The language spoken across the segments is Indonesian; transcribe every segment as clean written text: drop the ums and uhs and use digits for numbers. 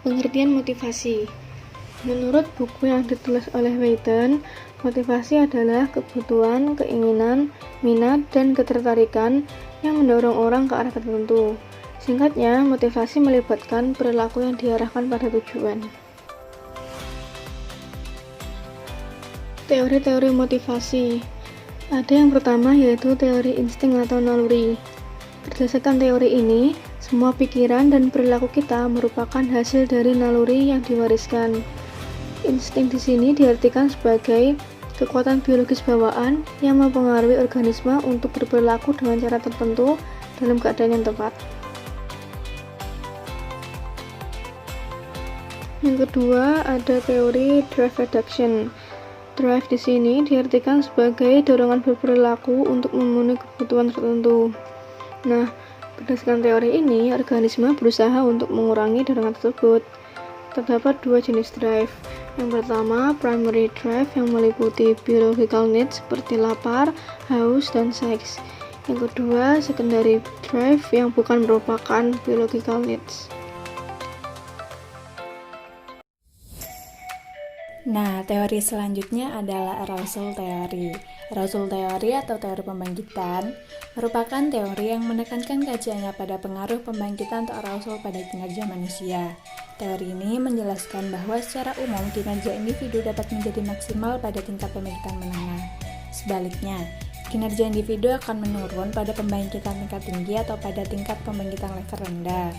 Pengertian motivasi. Menurut buku yang ditulis oleh Wheaton, motivasi adalah kebutuhan, keinginan, minat, dan ketertarikan yang mendorong orang ke arah tertentu. Singkatnya, motivasi melibatkan perilaku yang diarahkan pada tujuan. Teori-teori motivasi. Ada yang pertama yaitu teori insting atau naluri. Berdasarkan teori ini, semua pikiran dan perilaku kita merupakan hasil dari naluri yang diwariskan. Insting di sini diartikan sebagai kekuatan biologis bawaan yang mempengaruhi organisme untuk berperilaku dengan cara tertentu dalam keadaan yang tepat. Yang kedua, ada teori drive reduction. Drive di sini diartikan sebagai dorongan berperilaku untuk memenuhi kebutuhan tertentu. Nah, berdasarkan teori ini, organisme berusaha untuk mengurangi dorongan tersebut. Terdapat dua jenis drive. Yang pertama, primary drive yang meliputi biological needs seperti lapar, haus, dan seks. Yang kedua, secondary drive yang bukan merupakan biological needs. Nah, teori selanjutnya adalah arousal theory. Arousal theory atau teori pembangkitan merupakan teori yang menekankan kajiannya pada pengaruh pembangkitan atau arousal pada kinerja manusia. Teori ini menjelaskan bahwa secara umum kinerja individu dapat menjadi maksimal pada tingkat pembangkitan menengah. Sebaliknya, kinerja individu akan menurun pada pembangkitan tingkat tinggi atau pada tingkat pembangkitan level rendah.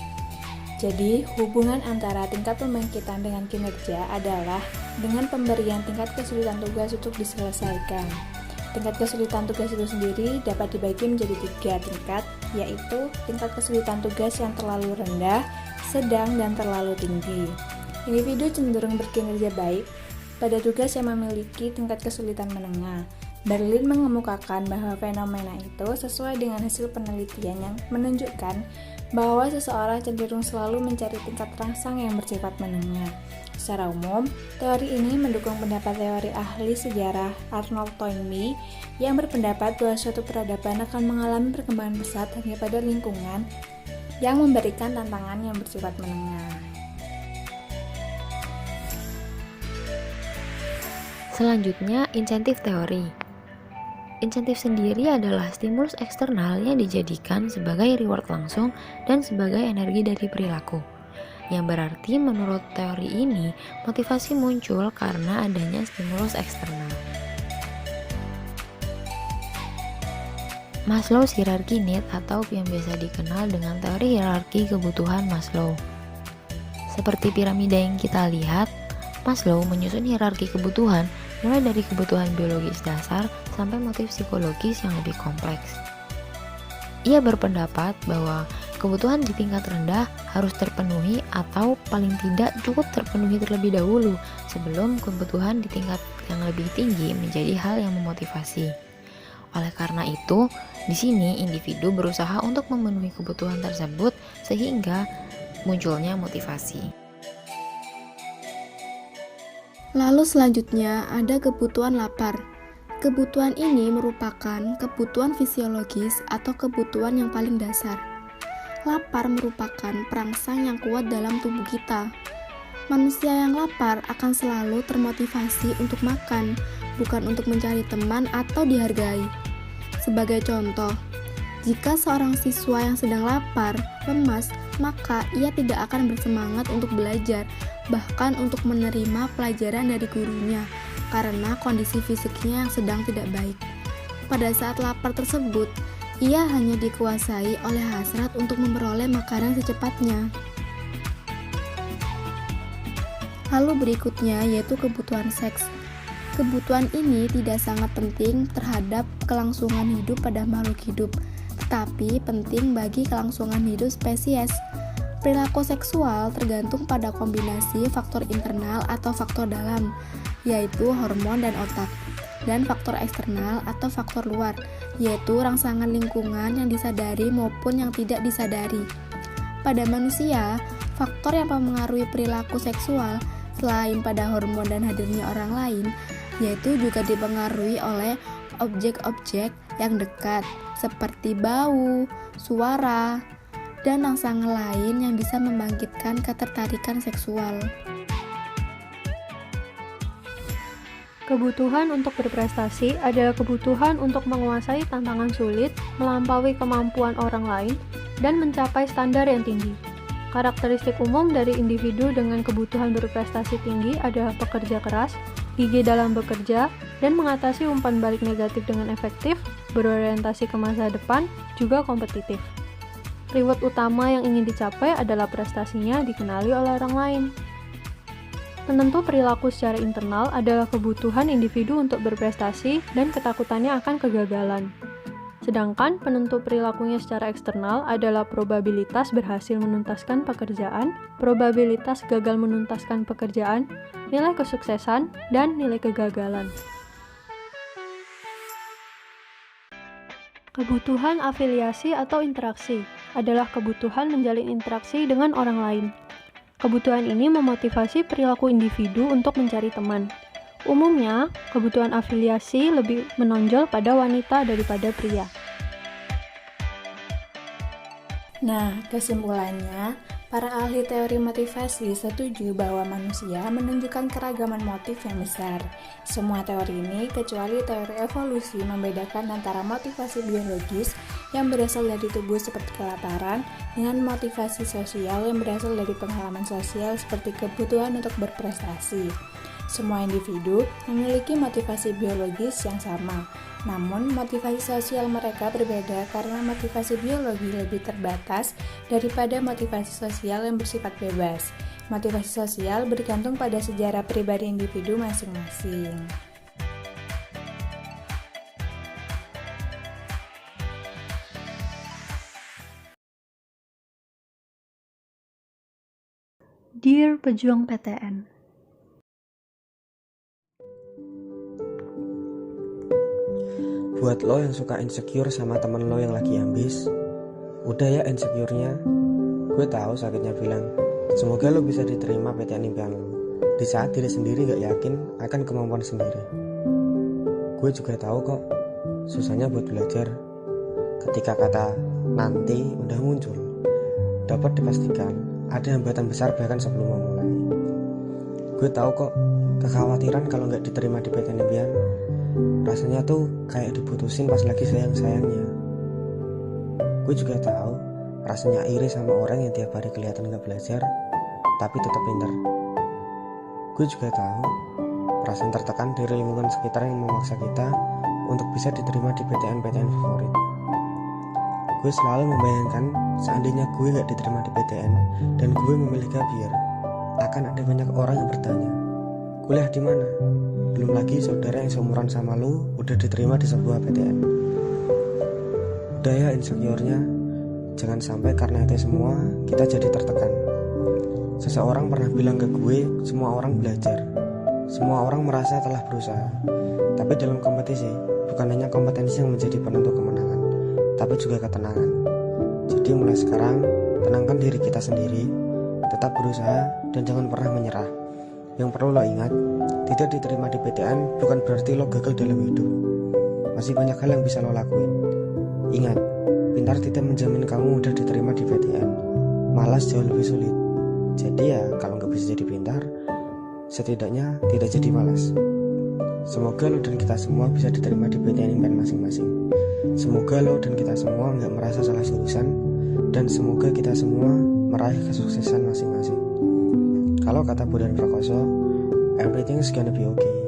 Jadi, hubungan antara tingkat pembangkitan dengan kinerja adalah dengan pemberian tingkat kesulitan tugas untuk diselesaikan. Tingkat kesulitan tugas itu sendiri dapat dibagi menjadi 3 tingkat, yaitu tingkat kesulitan tugas yang terlalu rendah, sedang, dan terlalu tinggi. Individu cenderung berkinerja baik pada tugas yang memiliki tingkat kesulitan menengah. Berlin mengemukakan bahwa fenomena itu sesuai dengan hasil penelitian yang menunjukkan bahwa seseorang cenderung selalu mencari tingkat rangsang yang bersifat menengah. Secara umum, teori ini mendukung pendapat teori ahli sejarah Arnold Toynbee yang berpendapat bahwa suatu peradaban akan mengalami perkembangan pesat hanya pada lingkungan yang memberikan tantangan yang bersifat menengah. Selanjutnya, insentif teori. Insentif sendiri adalah stimulus eksternal yang dijadikan sebagai reward langsung dan sebagai energi dari perilaku. Yang berarti menurut teori ini, motivasi muncul karena adanya stimulus eksternal. Maslow's hierarchy need atau yang biasa dikenal dengan teori hierarki kebutuhan Maslow. Seperti piramida yang kita lihat, Maslow menyusun hierarki kebutuhan mulai dari kebutuhan biologis dasar sampai motif psikologis yang lebih kompleks. Ia berpendapat bahwa kebutuhan di tingkat rendah harus terpenuhi atau paling tidak cukup terpenuhi terlebih dahulu sebelum kebutuhan di tingkat yang lebih tinggi menjadi hal yang memotivasi. Oleh karena itu, di sini individu berusaha untuk memenuhi kebutuhan tersebut sehingga munculnya motivasi. Lalu selanjutnya ada kebutuhan lapar. Kebutuhan ini merupakan kebutuhan fisiologis atau kebutuhan yang paling dasar. Lapar merupakan perangsang yang kuat dalam tubuh kita. Manusia yang lapar akan selalu termotivasi untuk makan, bukan untuk mencari teman atau dihargai. Sebagai contoh, jika seorang siswa yang sedang lapar, lemas, maka ia tidak akan bersemangat untuk belajar, bahkan untuk menerima pelajaran dari gurunya, karena kondisi fisiknya yang sedang tidak baik. Pada saat lapar tersebut, ia hanya dikuasai oleh hasrat untuk memperoleh makanan secepatnya. Lalu berikutnya yaitu kebutuhan seks. Kebutuhan ini tidak sangat penting terhadap kelangsungan hidup pada makhluk hidup, tetapi penting bagi kelangsungan hidup spesies. Perilaku seksual tergantung pada kombinasi faktor internal atau faktor dalam, yaitu hormon dan otak, dan faktor eksternal atau faktor luar, yaitu rangsangan lingkungan yang disadari maupun yang tidak disadari. Pada manusia, faktor yang mempengaruhi perilaku seksual selain pada hormon dan hadirnya orang lain, yaitu juga dipengaruhi oleh objek-objek yang dekat seperti bau, suara, dan rangsangan lain yang bisa membangkitkan ketertarikan seksual. Kebutuhan untuk berprestasi adalah kebutuhan untuk menguasai tantangan sulit, melampaui kemampuan orang lain, dan mencapai standar yang tinggi. Karakteristik umum dari individu dengan kebutuhan berprestasi tinggi adalah pekerja keras, gigih dalam bekerja, dan mengatasi umpan balik negatif dengan efektif, berorientasi ke masa depan, juga kompetitif. Reward utama yang ingin dicapai adalah prestasinya dikenali oleh orang lain. Penentu perilaku secara internal adalah kebutuhan individu untuk berprestasi dan ketakutannya akan kegagalan. Sedangkan penentu perilakunya secara eksternal adalah probabilitas berhasil menuntaskan pekerjaan, probabilitas gagal menuntaskan pekerjaan, nilai kesuksesan, dan nilai kegagalan. Kebutuhan afiliasi atau interaksi adalah kebutuhan menjalin interaksi dengan orang lain. Kebutuhan ini memotivasi perilaku individu untuk mencari teman. Umumnya, kebutuhan afiliasi lebih menonjol pada wanita daripada pria. Nah, kesimpulannya, para ahli teori motivasi setuju bahwa manusia menunjukkan keragaman motif yang besar. Semua teori ini, kecuali teori evolusi, membedakan antara motivasi biologis yang berasal dari tubuh seperti kelaparan dengan motivasi sosial yang berasal dari pengalaman sosial seperti kebutuhan untuk berprestasi. Semua individu memiliki motivasi biologis yang sama, namun motivasi sosial mereka berbeda karena motivasi biologi lebih terbatas daripada motivasi sosial yang bersifat bebas. Motivasi sosial bergantung pada sejarah pribadi individu masing-masing. Dear Pejuang PTN, buat lo yang suka insecure sama temen lo yang lagi ambis, udah ya insecure-nya. Gue tahu sakitnya bilang, semoga lo bisa diterima PTN impian lo, di saat diri sendiri gak yakin akan kemampuan sendiri. Gue juga tahu kok, susahnya buat belajar. Ketika kata nanti udah muncul, dapat dipastikan ada hambatan besar bahkan sebelum memulai. Gue tahu kok, kekhawatiran kalau gak diterima di PTN impian rasanya tuh kayak diputusin pas lagi sayang-sayangnya. Gue juga tahu rasanya iri sama orang yang tiap hari kelihatan gak belajar tapi tetap pintar. Gue juga tahu perasaan tertekan dari lingkungan sekitar yang memaksa kita untuk bisa diterima di PTN-PTN favorit. Gue selalu membayangkan seandainya gue gak diterima di PTN dan gue memilih gap year, akan ada banyak orang yang bertanya, kuliah di mana? Belum lagi saudara yang seumuran sama lu udah diterima di sebuah PTN. Udah ya insecure-nya, jangan sampai karena itu semua kita jadi tertekan. Seseorang pernah bilang ke gue, semua orang belajar, semua orang merasa telah berusaha. Tapi dalam kompetisi, bukan hanya kompetensi yang menjadi penentu kemenangan, tapi juga ketenangan. Jadi mulai sekarang, tenangkan diri kita sendiri, tetap berusaha dan jangan pernah menyerah. Yang perlu lo ingat, tidak diterima di PTN bukan berarti lo gagal dalam hidup. Masih banyak hal yang bisa lo lakuin. Ingat, pintar tidak menjamin kamu mudah diterima di PTN. Malas jauh lebih sulit. Jadi ya, kalau nggak bisa jadi pintar, setidaknya tidak jadi malas. Semoga lo dan kita semua bisa diterima di PTN impian masing-masing. Semoga lo dan kita semua nggak merasa salah jurusan, dan semoga kita semua meraih kesuksesan masing-masing. Kalau kata Bondan Prakoso, everything is gonna be okay.